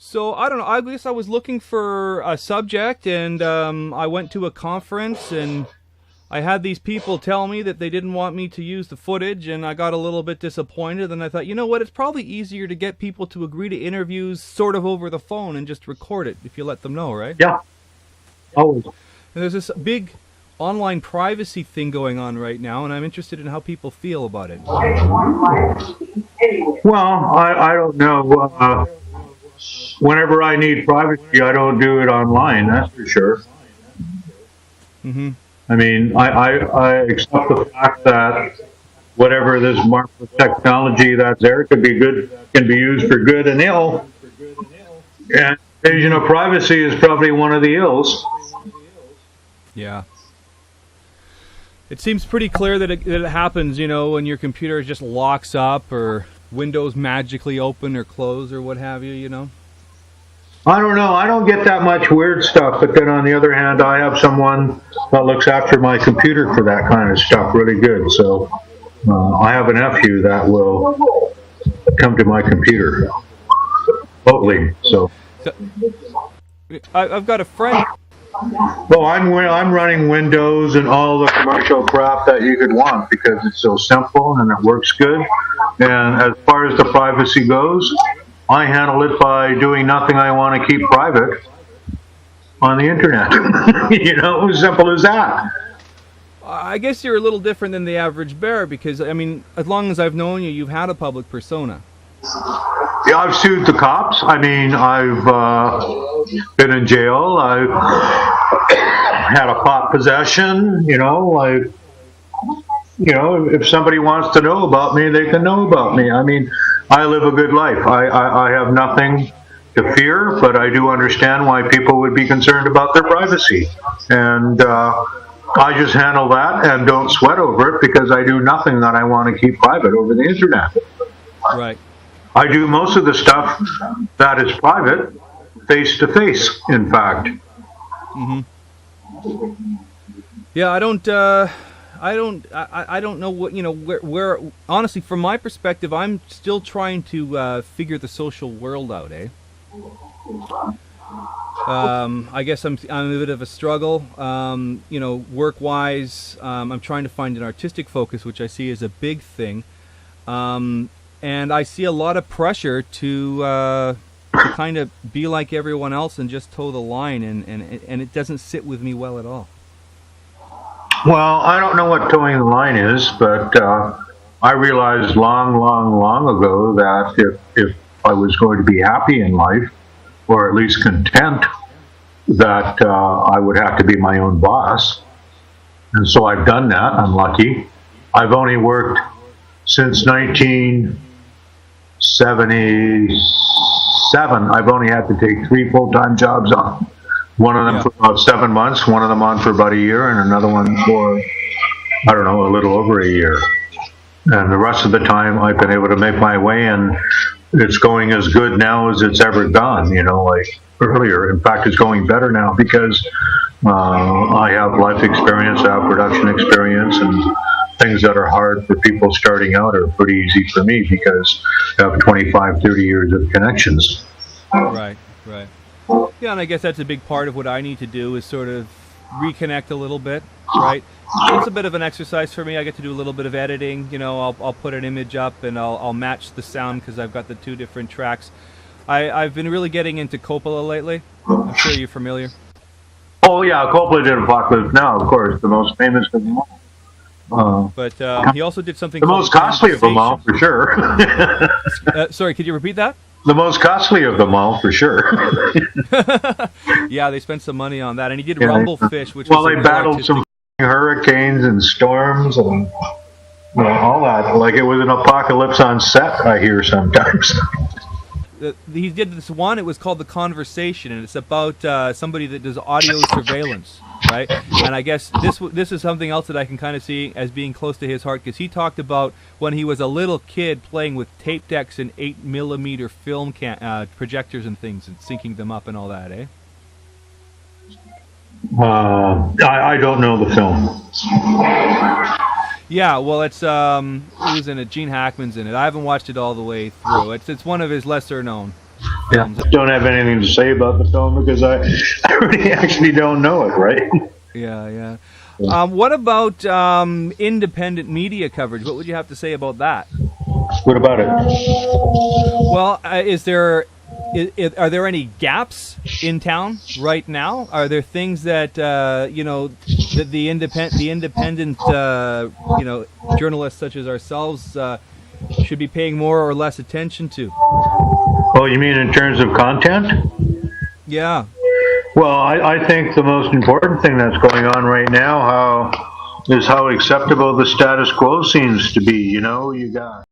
So I don't know. I guess I was looking for a subject, and I went to a conference, and I had these people tell me that they didn't want me to use the footage, and I got a little bit disappointed. And I thought, you know what? It's probably easier to get people to agree to interviews sort of over the phone and just record it if you let them know, right? Yeah. Always. And there's this big online privacy thing going on right now, and I'm interested in how people feel about it. Well, I don't know. Whenever I need privacy, I don't do it online, that's for sure. Mm-hmm. I mean, I accept the fact that whatever this marvelous technology that's there could be good, can be used for good and ill. And invasion of privacy is probably one of the ills. Yeah. It seems pretty clear that it happens, you know, when your computer just locks up or Windows magically open or close or what have you, you know? I don't know. I don't get that much weird stuff, but then on the other hand, I have someone that looks after my computer for that kind of stuff really good. So I have a nephew that will come to my computer remotely. So I've got a friend. Well, I'm running Windows and all the commercial crap that you could want because it's so simple and it works good. And as far as the privacy goes, I handle it by doing nothing I want to keep private on the internet. You know, as simple as that. I guess you're a little different than the average bear because, I mean, as long as I've known you, you've had a public persona. Yeah, I've sued the cops. I mean, I've been in jail. I've had a pot possession. You know, if somebody wants to know about me, they can know about me. I mean, I live a good life. I have nothing to fear, but I do understand why people would be concerned about their privacy. And I just handle that and don't sweat over it because I do nothing that I want to keep private over the internet. Right. I do most of the stuff that is private, face to face, in fact. Mm-hmm. Yeah, I don't know what, you know, where honestly, from my perspective, I'm still trying to figure the social world out, eh? I guess I'm a bit of a struggle. You know, work-wise, I'm trying to find an artistic focus, which I see as a big thing. And I see a lot of pressure to kind of be like everyone else and just toe the line, and it doesn't sit with me well at all. Well, I don't know what towing the line is, but I realized long ago that if I was going to be happy in life, or at least content, that I would have to be my own boss. And so I've done that. I'm lucky. I've only worked since 1977. I've only had to take 3 full-time jobs on. One of them for about 7 months, one of them on for about a year, and another one for, I don't know, a little over a year. And the rest of the time, I've been able to make my way, and it's going as good now as it's ever gone, you know, like earlier. In fact, it's going better now because I have life experience, I have production experience, and things that are hard for people starting out are pretty easy for me because I have 25, 30 years of connections. Right. Yeah, and I guess that's a big part of what I need to do is sort of reconnect a little bit, right? It's a bit of an exercise for me. I get to do a little bit of editing. You know, I'll put an image up and I'll match the sound because I've got the 2 different tracks. I've been really getting into Coppola lately. I'm sure you're familiar. Oh, yeah, Coppola did Apocalypse Now, of course, the most famous of them all. But he also did something the most costly of them all, for sure. Sorry, could you repeat that? The most costly of them all, for sure. Yeah, they spent some money on that, and he did Rumblefish, which was they battled some hurricanes and storms and all that. Like it was an apocalypse on set, I hear sometimes. He did this one. It was called The Conversation, and it's about somebody that does audio surveillance, right? And I guess this is something else that I can kind of see as being close to his heart because he talked about when he was a little kid playing with tape decks and 8mm film projectors and things and syncing them up and all that, eh? I don't know the film. Yeah, well, it was in it. Gene Hackman's in it. I haven't watched it all the way through. It's one of his lesser known Yeah. films. Don't have anything to say about the film because I really actually don't know it, right? Yeah. What about independent media coverage? What would you have to say about that? What about it? Well, are there any gaps in town right now? Are there things that that the independent journalists such as ourselves should be paying more or less attention to? Oh, you mean in terms of content? Yeah. Well, I think the most important thing that's going on right now is how acceptable the status quo seems to be. You got